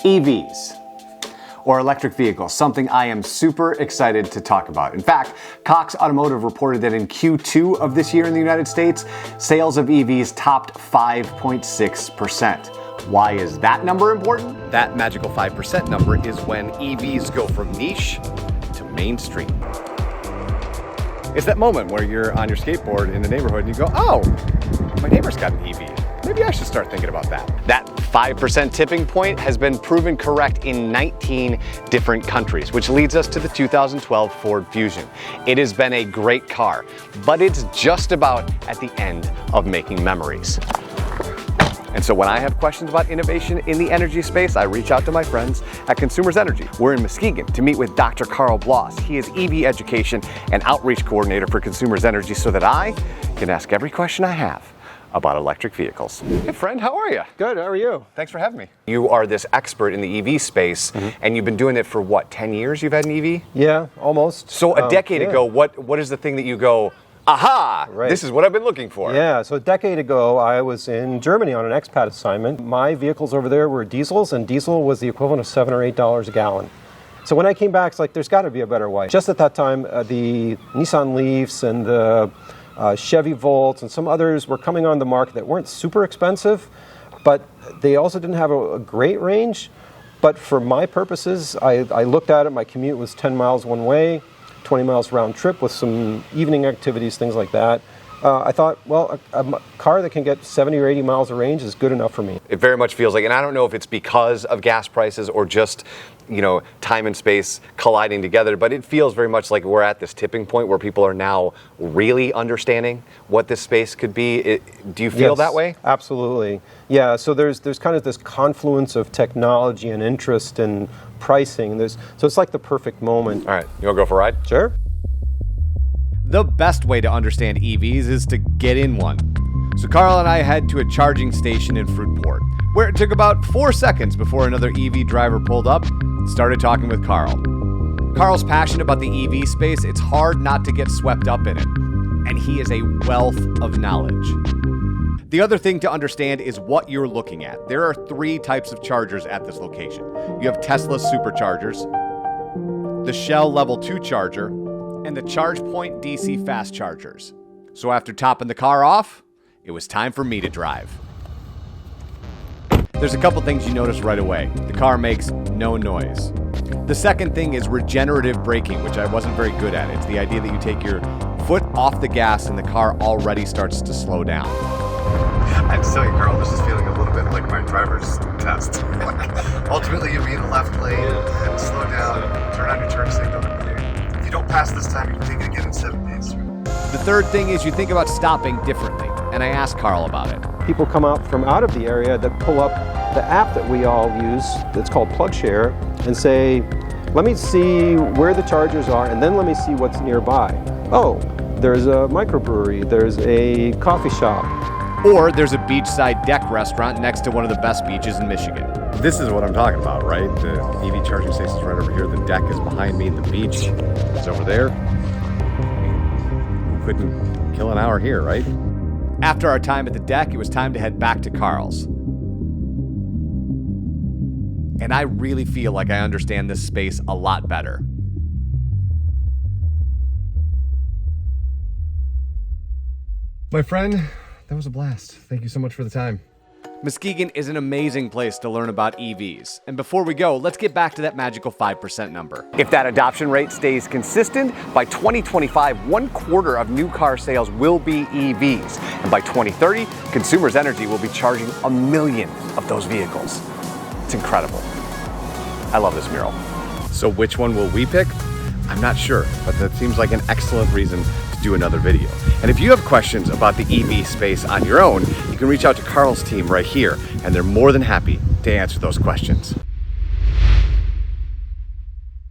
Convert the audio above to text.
EVs, or electric vehicles, something I am super excited to talk about. In fact, Cox Automotive reported that in Q2 of this year in the United States, sales of EVs topped 5.6%. Why is that number important? That magical 5% number is when EVs go from niche to mainstream. It's that moment where you're on your skateboard in the neighborhood and you go, oh, my neighbor's got an EV. Maybe I should start thinking about that. That 5% tipping point has been proven correct in 19 different countries, which leads us to the 2012 Ford Fusion. It has been a great car, but it's just about at the end of making memories. And so when I have questions about innovation in the energy space, I reach out to my friends at Consumers Energy. We're in Muskegon to meet with Dr. Karl Bloss. He is EV Education and Outreach Coordinator for Consumers Energy so that I can ask every question I have about electric vehicles. Hey friend, how are you? Good, how are you? Thanks for having me. You are this expert in the EV space, and you've been doing it for what, 10 years you've had an EV? Yeah, almost. So a decade ago, what is the thing that you go, aha, right. This is what I've been looking for? Yeah, so a decade ago, I was in Germany on an expat assignment. My vehicles over there were diesels, and diesel was the equivalent of $7 or $8 a gallon. So when I came back, it's like, there's got to be a better way. Just at that time, the Nissan Leafs and the Chevy Volts and some others were coming on the market that weren't super expensive, but they also didn't have a great range. But for my purposes, I looked at it, my commute was 10 miles one way, 20 miles round trip with some evening activities, things like that. I thought, well, a car that can get 70 or 80 miles of range is good enough for me. It very much feels like, and I don't know if it's because of gas prices or just, time and space colliding together, but it feels very much like we're at this tipping point where people are now really understanding what this space could be. Do you feel that way? Absolutely. Yeah, so there's kind of this confluence of technology and interest and pricing. So it's like the perfect moment. All right, you want to go for a ride? Sure. The best way to understand EVs is to get in one. So Karl and I head to a charging station in Fruitport, where it took about 4 seconds before another EV driver pulled up and started talking with Karl. Karl's passionate about the EV space. It's hard not to get swept up in it. And he is a wealth of knowledge. The other thing to understand is what you're looking at. There are 3 types of chargers at this location. You have Tesla superchargers, the Shell Level 2 charger, and the ChargePoint DC fast chargers. So after topping the car off, it was time for me to drive. There's a couple things you notice right away. The car makes no noise. The second thing is regenerative braking, which I wasn't very good at. It's the idea that you take your foot off the gas and the car already starts to slow down. I have to tell you, Karl, this is feeling a little bit like my driver's test. Ultimately, you'll be in the left lane and slow down, turn on your turn signal. If you don't pass this time, you can take it again in 7 days. The third thing is you think about stopping differently, and I asked Karl about it. People come out of the area that pull up the app that we all use, that's called PlugShare, and say, let me see where the chargers are, and then let me see what's nearby. Oh, there's a microbrewery, there's a coffee shop. Or there's a beachside deck restaurant next to one of the best beaches in Michigan. This is what I'm talking about, right? The EV charging station's right over here. The deck is behind me. The beach is over there. Who couldn't kill an hour here, right? After our time at the deck, it was time to head back to Karl's. And I really feel like I understand this space a lot better. My friend, that was a blast. Thank you so much for the time. Muskegon is an amazing place to learn about EVs. And before we go, let's get back to that magical 5% number. If that adoption rate stays consistent, by 2025, 1/4 of new car sales will be EVs. And by 2030, Consumers Energy will be charging 1 million of those vehicles. It's incredible. I love this mural. So which one will we pick? I'm not sure, but that seems like an excellent reason to do another video. And if you have questions about the EV space on your own, you can reach out to Karl's team right here, and they're more than happy to answer those questions.